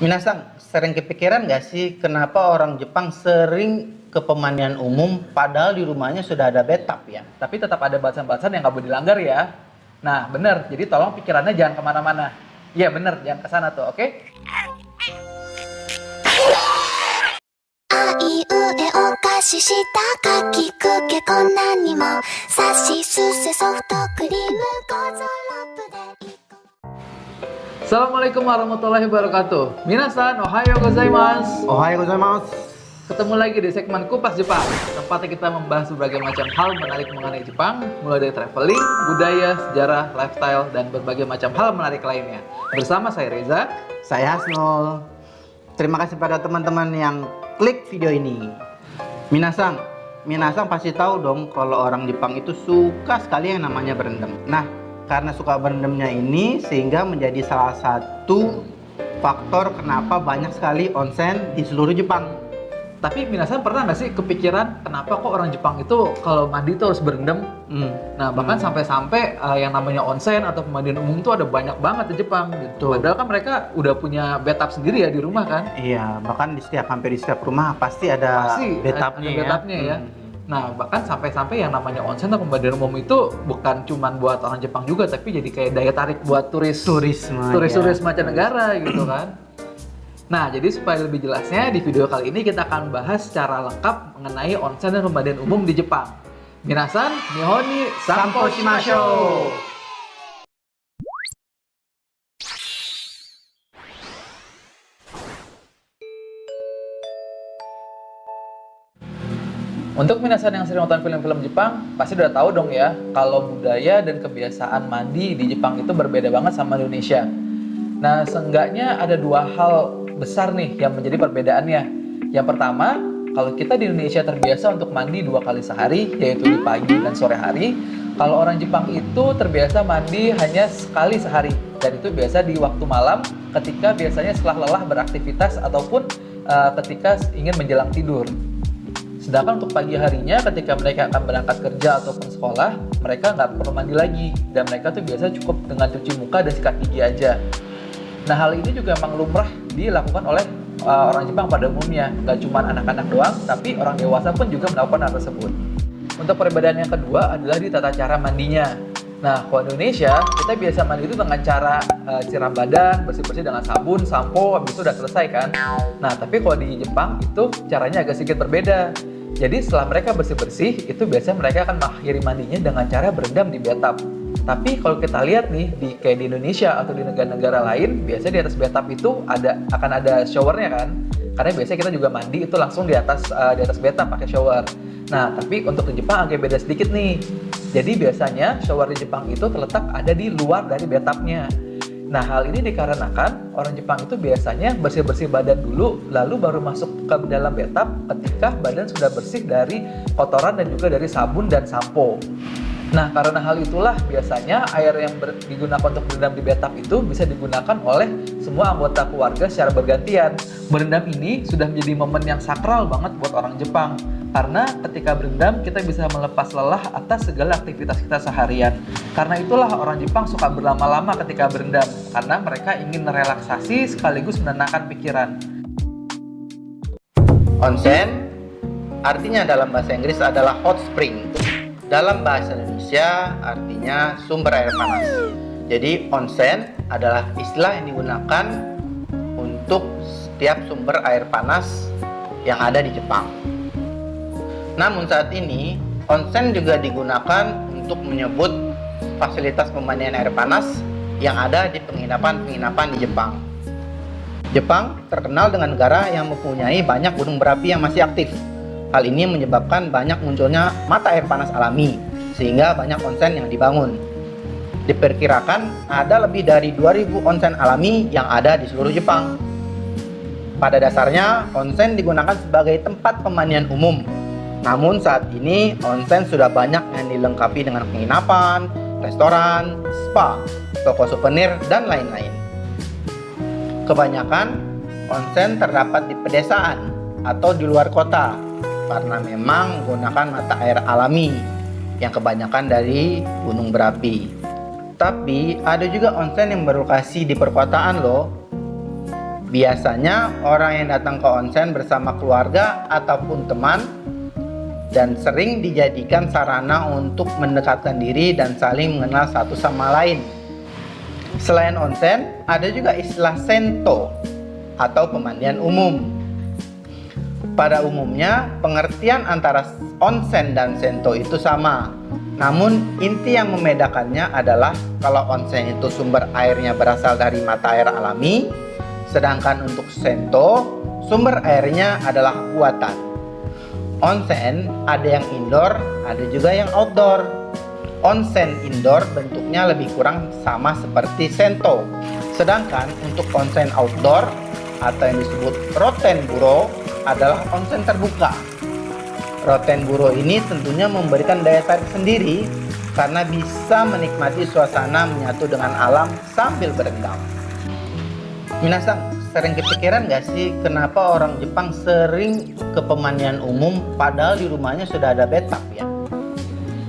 Minasang, sering kepikiran nggak sih kenapa orang Jepang sering ke pemandian umum padahal di rumahnya sudah ada bathtub ya? Tapi tetap ada batasan-batasan yang nggak boleh dilanggar ya. Nah, bener. Jadi tolong pikirannya jangan kemana-mana. Iya, bener. Jangan ke sana tuh, oke? あいうえお菓子したかきくけこんなにもさしすせソフトクリームゴゾロップでいこ Assalamualaikum warahmatullahi wabarakatuh. Minasan, ohayo gozaimasu. Ohayou gozaimasu. Ketemu lagi di segmen Kupas Jepang. Tempatnya kita membahas berbagai macam hal menarik mengenai Jepang, mulai dari traveling, budaya, sejarah, lifestyle, dan berbagai macam hal menarik lainnya. Bersama saya Reza. Saya Hasnul. Terima kasih pada teman-teman yang klik video ini. Minasang pasti tahu dong kalau orang Jepang itu suka sekali yang namanya berendam. Nah, karena suka berendamnya ini sehingga menjadi salah satu faktor kenapa banyak sekali onsen di seluruh Jepang. Tapi Minasan pernah nggak sih kepikiran kenapa kok orang Jepang itu kalau mandi tuh harus berendam? Nah, bahkan sampai-sampai yang namanya onsen atau pemandian umum tuh ada banyak banget di Jepang gitu. Padahal kan mereka udah punya bathtub sendiri ya di rumah kan? Iya, bahkan hampir di setiap rumah pasti ada bathtubnya ya. Bathtubnya ya. Nah, bahkan sampai-sampai yang namanya onsen atau pemandian umum itu bukan cuma buat orang Jepang juga, tapi jadi kayak daya tarik buat turis-turis mancanegara gitu kan. Nah, jadi supaya lebih jelasnya di video kali ini kita akan bahas secara lengkap mengenai onsen dan pemandian umum di Jepang. Minasan, Nihon ni Sanpo Shimashou! Untuk minasan yang sering nonton film-film Jepang, pasti udah tahu dong ya, kalau budaya dan kebiasaan mandi di Jepang itu berbeda banget sama Indonesia. Nah, seenggaknya ada dua hal besar nih yang menjadi perbedaannya. Yang pertama, kalau kita di Indonesia terbiasa untuk mandi 2 kali sehari, yaitu di pagi dan sore hari. Kalau orang Jepang itu terbiasa mandi hanya sekali sehari, dan itu biasa di waktu malam ketika biasanya setelah lelah beraktivitas ataupun ketika ingin menjelang tidur. Sedangkan untuk pagi harinya ketika mereka akan berangkat kerja ataupun sekolah, mereka nggak perlu mandi lagi, dan mereka tuh biasa cukup dengan cuci muka dan sikat gigi aja. Nah, hal ini juga memang lumrah dilakukan oleh orang Jepang pada umumnya. Nggak cuma anak-anak doang, tapi orang dewasa pun juga melakukan hal tersebut. Untuk perbedaan yang kedua adalah di tata cara mandinya. Nah, kalau Indonesia, kita biasa mandi itu dengan cara siram badan, bersih-bersih dengan sabun, sampo, habis itu udah selesai kan. Nah, tapi kalau di Jepang itu caranya agak sedikit berbeda. Jadi setelah mereka bersih-bersih, itu biasanya mereka akan mengakhiri mandinya dengan cara berendam di bathtub. Tapi kalau kita lihat nih, kayak di Indonesia atau di negara-negara lain, biasanya di atas bathtub itu akan ada showernya kan. Karena biasanya kita juga mandi itu langsung di atas bathtub pakai shower. Nah, tapi untuk di Jepang agak beda sedikit nih. Jadi biasanya shower di Jepang itu terletak ada di luar dari bathtubnya. Nah, hal ini dikarenakan orang Jepang itu biasanya bersih-bersih badan dulu, lalu baru masuk ke dalam bathtub ketika badan sudah bersih dari kotoran dan juga dari sabun dan sampo. Nah, karena hal itulah biasanya air yang digunakan untuk berendam di bathtub itu bisa digunakan oleh semua anggota keluarga secara bergantian. Berendam ini sudah menjadi momen yang sakral banget buat orang Jepang. Karena ketika berendam kita bisa melepas lelah atas segala aktivitas kita seharian. Karena itulah orang Jepang suka berlama-lama ketika berendam, karena mereka ingin merelaksasi sekaligus menenangkan pikiran. Onsen artinya dalam bahasa Inggris adalah hot spring. Dalam bahasa Indonesia artinya sumber air panas. Jadi onsen adalah istilah yang digunakan untuk setiap sumber air panas yang ada di Jepang. Namun saat ini onsen juga digunakan untuk menyebut fasilitas pemandian air panas yang ada di penginapan-penginapan di Jepang. Jepang terkenal dengan negara yang mempunyai banyak gunung berapi yang masih aktif. Hal ini menyebabkan banyak munculnya mata air panas alami, sehingga banyak onsen yang dibangun. Diperkirakan ada lebih dari 2000 onsen alami yang ada di seluruh Jepang. Pada dasarnya, onsen digunakan sebagai tempat pemandian umum. Namun saat ini, onsen sudah banyak yang dilengkapi dengan penginapan, restoran, spa, toko souvenir, dan lain-lain. Kebanyakan onsen terdapat di pedesaan atau di luar kota, karena memang menggunakan mata air alami yang kebanyakan dari gunung berapi. Tapi ada juga onsen yang berlokasi di perkotaan loh. Biasanya orang yang datang ke onsen bersama keluarga ataupun teman dan sering dijadikan sarana untuk mendekatkan diri dan saling mengenal satu sama lain. Selain onsen, ada juga istilah sento atau pemandian umum. Pada umumnya, pengertian antara onsen dan sento itu sama. Namun, inti yang membedakannya adalah kalau onsen itu sumber airnya berasal dari mata air alami, sedangkan untuk sento, sumber airnya adalah buatan. Onsen ada yang indoor, ada juga yang outdoor. Onsen indoor bentuknya lebih kurang sama seperti sento. Sedangkan untuk onsen outdoor atau yang disebut rotenburo adalah onsen terbuka. Rotenburo ini tentunya memberikan daya tarik sendiri karena bisa menikmati suasana menyatu dengan alam sambil berendam. Minasang, sering kepikiran gak sih kenapa orang Jepang sering ke pemandian umum padahal di rumahnya sudah ada bathtub ya?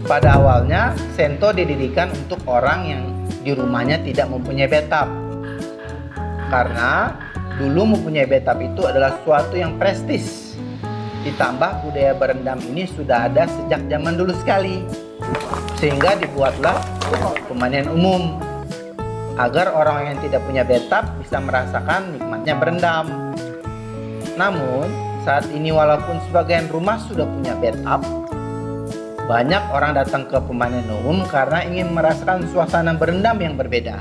Pada awalnya, sento didirikan untuk orang yang di rumahnya tidak mempunyai bathtub. Karena dulu mempunyai bathtub itu adalah suatu yang prestis. Ditambah budaya berendam ini sudah ada sejak zaman dulu sekali. Sehingga dibuatlah pemandian umum agar orang yang tidak punya bathtub bisa merasakan nikmatnya berendam. Namun, saat ini walaupun sebagian rumah sudah punya bathtub, banyak orang datang ke pemandian umum karena ingin merasakan suasana berendam yang berbeda.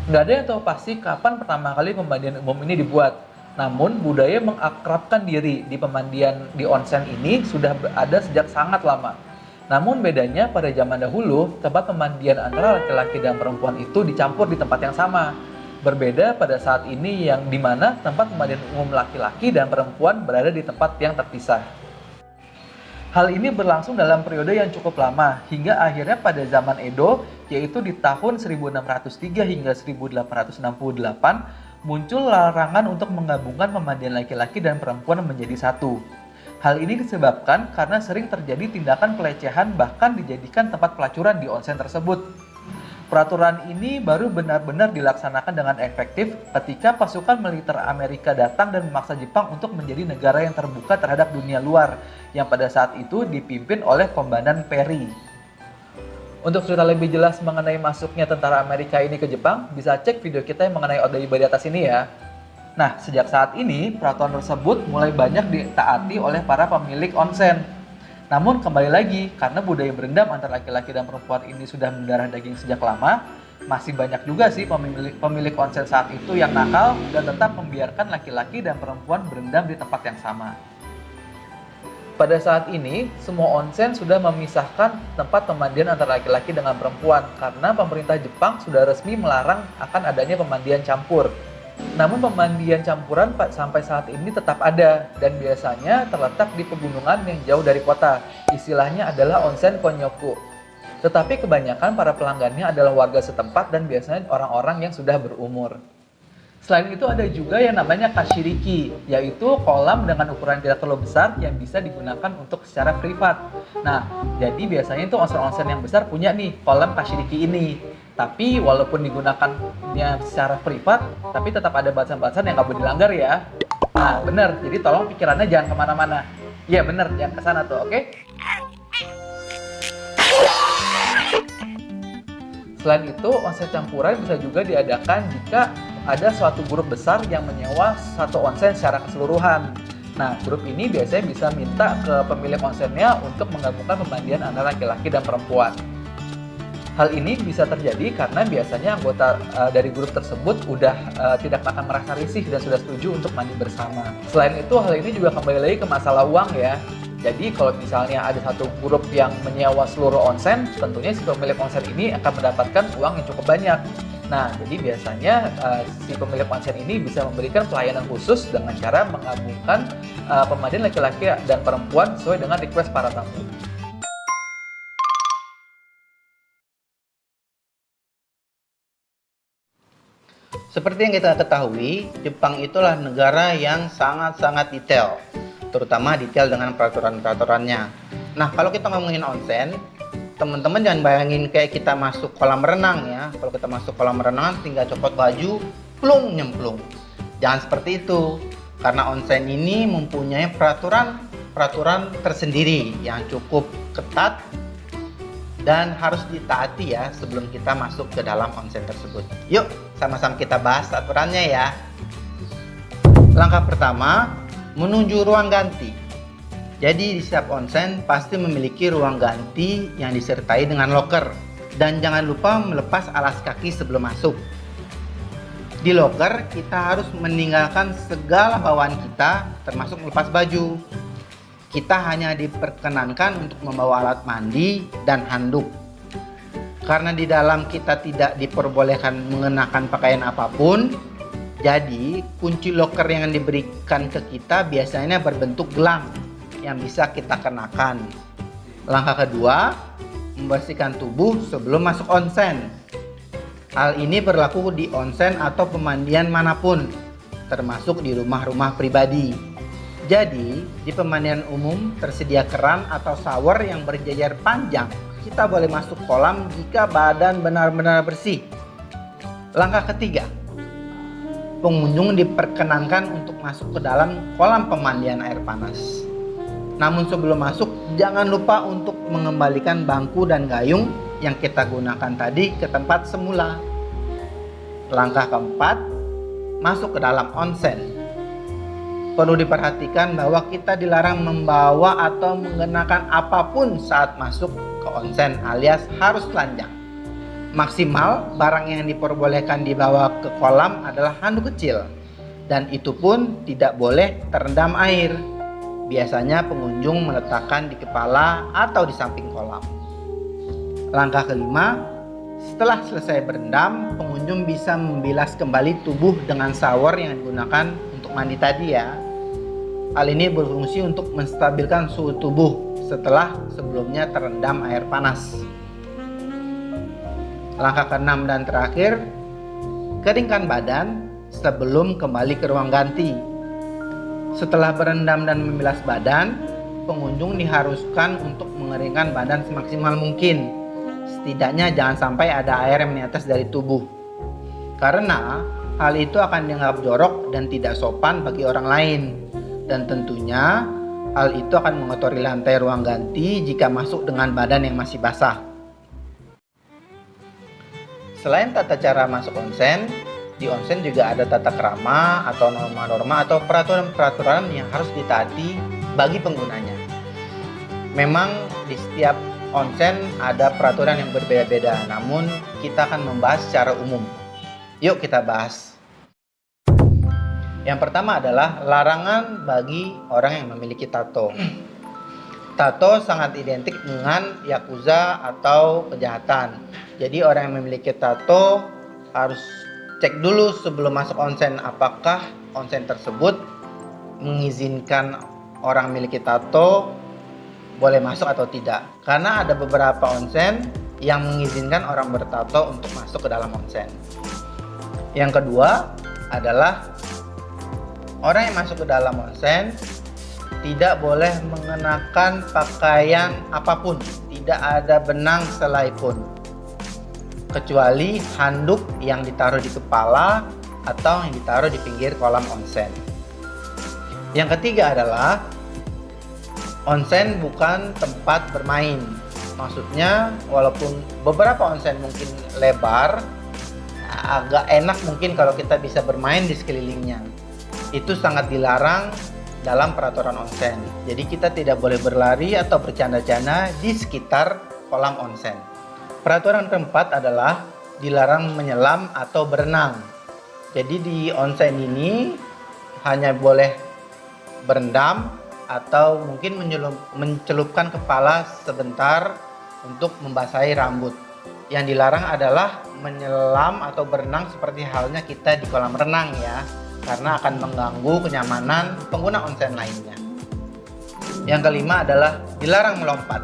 Nggak ada yang tahu pasti kapan pertama kali pemandian umum ini dibuat. Namun, budaya mengakrabkan diri di pemandian di onsen ini sudah ada sejak sangat lama. Namun bedanya pada zaman dahulu, tempat pemandian antara laki-laki dan perempuan itu dicampur di tempat yang sama. Berbeda pada saat ini yang dimana tempat pemandian umum laki-laki dan perempuan berada di tempat yang terpisah. Hal ini berlangsung dalam periode yang cukup lama, hingga akhirnya pada zaman Edo, yaitu di tahun 1603 hingga 1868, muncul larangan untuk menggabungkan pemandian laki-laki dan perempuan menjadi satu. Hal ini disebabkan karena sering terjadi tindakan pelecehan bahkan dijadikan tempat pelacuran di onsen tersebut. Peraturan ini baru benar-benar dilaksanakan dengan efektif ketika pasukan militer Amerika datang dan memaksa Jepang untuk menjadi negara yang terbuka terhadap dunia luar, yang pada saat itu dipimpin oleh Komandan Perry. Untuk cerita lebih jelas mengenai masuknya tentara Amerika ini ke Jepang, bisa cek video kita yang mengenai Odaiba di atas ini ya. Nah, sejak saat ini, peraturan tersebut mulai banyak ditaati oleh para pemilik onsen. Namun kembali lagi, karena budaya berendam antara laki-laki dan perempuan ini sudah mendarah daging sejak lama, masih banyak juga sih pemilik onsen saat itu yang nakal dan tetap membiarkan laki-laki dan perempuan berendam di tempat yang sama. Pada saat ini, semua onsen sudah memisahkan tempat pemandian antara laki-laki dengan perempuan karena pemerintah Jepang sudah resmi melarang akan adanya pemandian campur. Namun pemandian campuran sampai saat ini tetap ada dan biasanya terletak di pegunungan yang jauh dari kota. Istilahnya adalah onsen konyoku. Tetapi kebanyakan para pelanggannya adalah warga setempat dan biasanya orang-orang yang sudah berumur. Selain itu ada juga yang namanya kashiriki, yaitu kolam dengan ukuran tidak terlalu besar yang bisa digunakan untuk secara privat. Nah, jadi biasanya itu onsen-onsen yang besar punya nih kolam kashiriki ini. Tapi walaupun digunakannya secara privat, tapi tetap ada batasan-batasan yang nggak boleh dilanggar ya. Nah, bener. Jadi tolong pikirannya jangan kemana-mana. Iya bener, jangan kesana tuh, oke? Selain itu, onsen campuran bisa juga diadakan jika ada suatu grup besar yang menyewa satu onsen secara keseluruhan. Nah, grup ini biasanya bisa minta ke pemilik onsennya untuk menggabungkan pemandian antara laki-laki dan perempuan. Hal ini bisa terjadi karena biasanya anggota dari grup tersebut udah tidak akan merasa risih dan sudah setuju untuk mandi bersama. Selain itu, hal ini juga kembali lagi ke masalah uang ya. Jadi kalau misalnya ada satu grup yang menyewa seluruh onsen, tentunya si pemilik onsen ini akan mendapatkan uang yang cukup banyak. Nah, jadi biasanya si pemilik onsen ini bisa memberikan pelayanan khusus dengan cara menggabungkan pemandian laki-laki dan perempuan sesuai dengan request para tamu. Seperti yang kita ketahui, Jepang itulah negara yang sangat-sangat detail, terutama detail dengan peraturan-peraturannya. Nah, kalau kita ngomongin onsen, teman-teman jangan bayangin kayak kita masuk kolam renang ya. Kalau kita masuk kolam renang tinggal copot baju, plung nyemplung. Jangan seperti itu. Karena onsen ini mempunyai peraturan tersendiri yang cukup ketat dan harus ditaati ya sebelum kita masuk ke dalam onsen tersebut. Yuk, sama-sama kita bahas aturannya ya. Langkah pertama, menuju ruang ganti. Jadi di setiap onsen pasti memiliki ruang ganti yang disertai dengan loker. Dan jangan lupa melepas alas kaki sebelum masuk. Di loker kita harus meninggalkan segala bawaan kita termasuk melepas baju. Kita hanya diperkenankan untuk membawa alat mandi dan handuk. Karena di dalam kita tidak diperbolehkan mengenakan pakaian apapun, jadi kunci loker yang diberikan ke kita biasanya berbentuk gelang yang bisa kita kenakan. Langkah kedua, membersihkan tubuh sebelum masuk onsen. Hal ini berlaku di onsen atau pemandian manapun, termasuk di rumah-rumah pribadi. Jadi, di pemandian umum tersedia keran atau shower yang berjajar panjang. Kita boleh masuk kolam jika badan benar-benar bersih. Langkah ketiga, pengunjung diperkenankan untuk masuk ke dalam kolam pemandian air panas. Namun sebelum masuk, jangan lupa untuk mengembalikan bangku dan gayung yang kita gunakan tadi ke tempat semula. Langkah keempat, masuk ke dalam onsen. Perlu diperhatikan bahwa kita dilarang membawa atau mengenakan apapun saat masuk ke onsen alias harus telanjang. Maksimal barang yang diperbolehkan dibawa ke kolam adalah handuk kecil, dan itu pun tidak boleh terendam air. Biasanya pengunjung meletakkan di kepala atau di samping kolam. Langkah kelima, setelah selesai berendam, pengunjung bisa membilas kembali tubuh dengan shower yang digunakan untuk mandi tadi ya. Hal ini berfungsi untuk menstabilkan suhu tubuh setelah sebelumnya terendam air panas. Langkah keenam dan terakhir, keringkan badan sebelum kembali ke ruang ganti. Setelah berendam dan membilas badan, pengunjung diharuskan untuk mengeringkan badan semaksimal mungkin. Setidaknya jangan sampai ada air yang menetes dari tubuh. Karena hal itu akan dianggap jorok dan tidak sopan bagi orang lain. Dan tentunya hal itu akan mengotori lantai ruang ganti jika masuk dengan badan yang masih basah. Selain tata cara masuk onsen, di onsen juga ada tata krama atau norma-norma atau peraturan-peraturan yang harus ditaati bagi penggunanya. Memang di setiap onsen ada peraturan yang berbeda-beda, namun kita akan membahas secara umum. Yuk kita bahas. Yang pertama adalah larangan bagi orang yang memiliki tato. Tato sangat identik dengan yakuza atau kejahatan. Jadi orang yang memiliki tato harus cek dulu sebelum masuk onsen apakah onsen tersebut mengizinkan orang memiliki tato boleh masuk atau tidak. Karena ada beberapa onsen yang mengizinkan orang bertato untuk masuk ke dalam onsen. Yang kedua adalah orang yang masuk ke dalam onsen tidak boleh mengenakan pakaian apapun, tidak ada benang selai pun, kecuali handuk yang ditaruh di kepala atau yang ditaruh di pinggir kolam onsen. Yang ketiga adalah onsen bukan tempat bermain. Maksudnya walaupun beberapa onsen mungkin lebar, agak enak mungkin kalau kita bisa bermain di sekelilingnya. Itu sangat dilarang dalam peraturan onsen. Jadi kita tidak boleh berlari atau bercanda-canda di sekitar kolam onsen. Peraturan keempat adalah dilarang menyelam atau berenang. Jadi di onsen ini hanya boleh berendam atau mungkin mencelupkan kepala sebentar untuk membasahi rambut. Yang dilarang adalah menyelam atau berenang seperti halnya kita di kolam renang ya, karena akan mengganggu kenyamanan pengguna onsen lainnya. Yang kelima adalah dilarang melompat.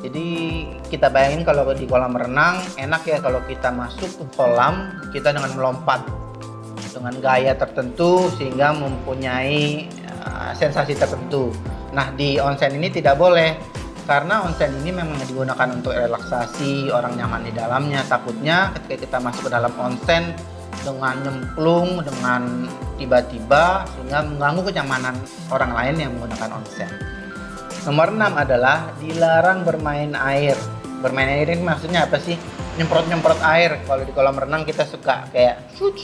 Jadi kita bayangin kalau di kolam renang enak ya kalau kita masuk ke kolam kita dengan melompat dengan gaya tertentu sehingga mempunyai sensasi tertentu. Nah di onsen ini tidak boleh. Karena onsen ini memang digunakan untuk relaksasi, orang nyaman di dalamnya. Takutnya ketika kita masuk ke dalam onsen dengan nyemplung, dengan tiba-tiba sehingga mengganggu kenyamanan orang lain yang menggunakan onsen. Nomor 6 adalah dilarang bermain air. Bermain air ini maksudnya apa sih? Nyemprot-nyemprot air. Kalau di kolam renang kita suka kayak shoot,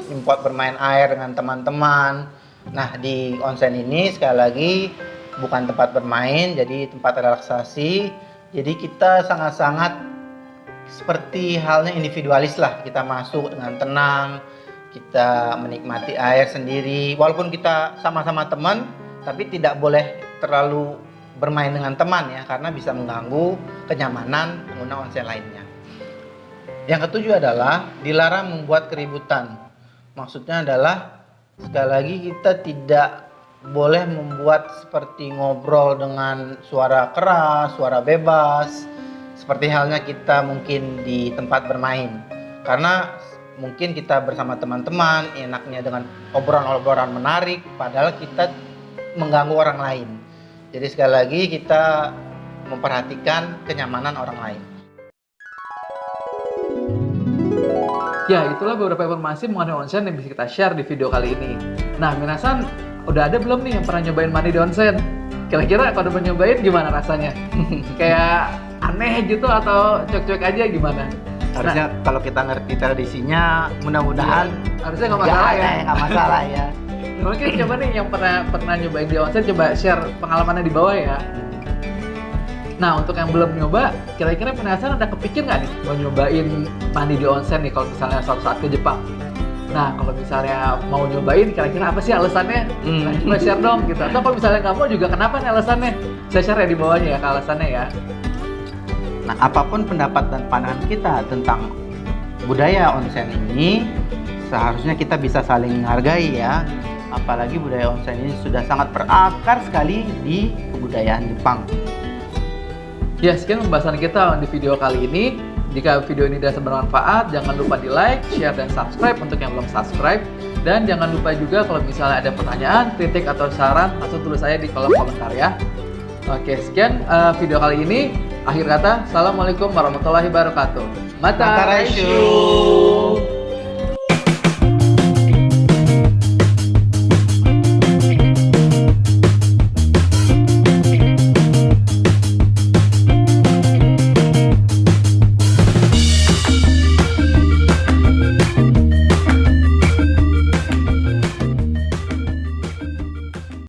nyemprot bermain air dengan teman-teman. Nah, di onsen ini sekali lagi bukan tempat bermain, jadi tempat relaksasi. Jadi kita sangat-sangat seperti halnya individualis lah. Kita masuk dengan tenang, kita menikmati air sendiri. Walaupun kita sama-sama teman, tapi tidak boleh terlalu bermain dengan teman ya, karena bisa mengganggu kenyamanan pengguna onsen lainnya. Yang ketujuh adalah dilarang membuat keributan. Maksudnya adalah sekali lagi kita tidak boleh membuat seperti ngobrol dengan suara keras, suara bebas, seperti halnya kita mungkin di tempat bermain. Karena mungkin kita bersama teman-teman enaknya dengan obrolan-obrolan menarik, padahal kita mengganggu orang lain. Jadi sekali lagi kita memperhatikan kenyamanan orang lain. Ya, itulah beberapa informasi mengenai onsen yang bisa kita share di video kali ini. Nah, minasan, udah ada belum nih yang pernah nyobain mandi di onsen? Kira-kira kalau udah nyobain gimana rasanya? Kayak aneh gitu atau cuek-cuek aja gimana? Harusnya kalau kita ngerti tradisinya, mudah-mudahan harusnya nggak masalah ya. Nggak masalah ya. Mungkin coba nih yang pernah nyobain di onsen, coba share pengalamannya di bawah ya. Nah, untuk yang belum nyoba, kira-kira penasaran, ada kepikir nggak nih mau nyobain mandi di onsen nih kalau misalnya suatu saat ke Jepang? Nah, kalau misalnya mau nyobain, kira-kira apa sih alasannya? Nah, coba share dong gitu. Atau kalau misalnya nggak mau juga, kenapa nih alasannya? Saya share ya di bawahnya ya, ke alasannya ya. Nah, apapun pendapat dan pandangan kita tentang budaya onsen ini, seharusnya kita bisa saling menghargai ya. Apalagi budaya onsen ini sudah sangat berakar sekali di kebudayaan Jepang. Ya, sekian pembahasan kita di video kali ini. Jika video ini dirasa bermanfaat, jangan lupa di like, share, dan subscribe untuk yang belum subscribe. Dan jangan lupa juga kalau misalnya ada pertanyaan, kritik, atau saran, langsung tulis saya di kolom komentar ya. Oke, sekian video kali ini. Akhir kata, Assalamualaikum warahmatullahi wabarakatuh. Mata Mata Raishu.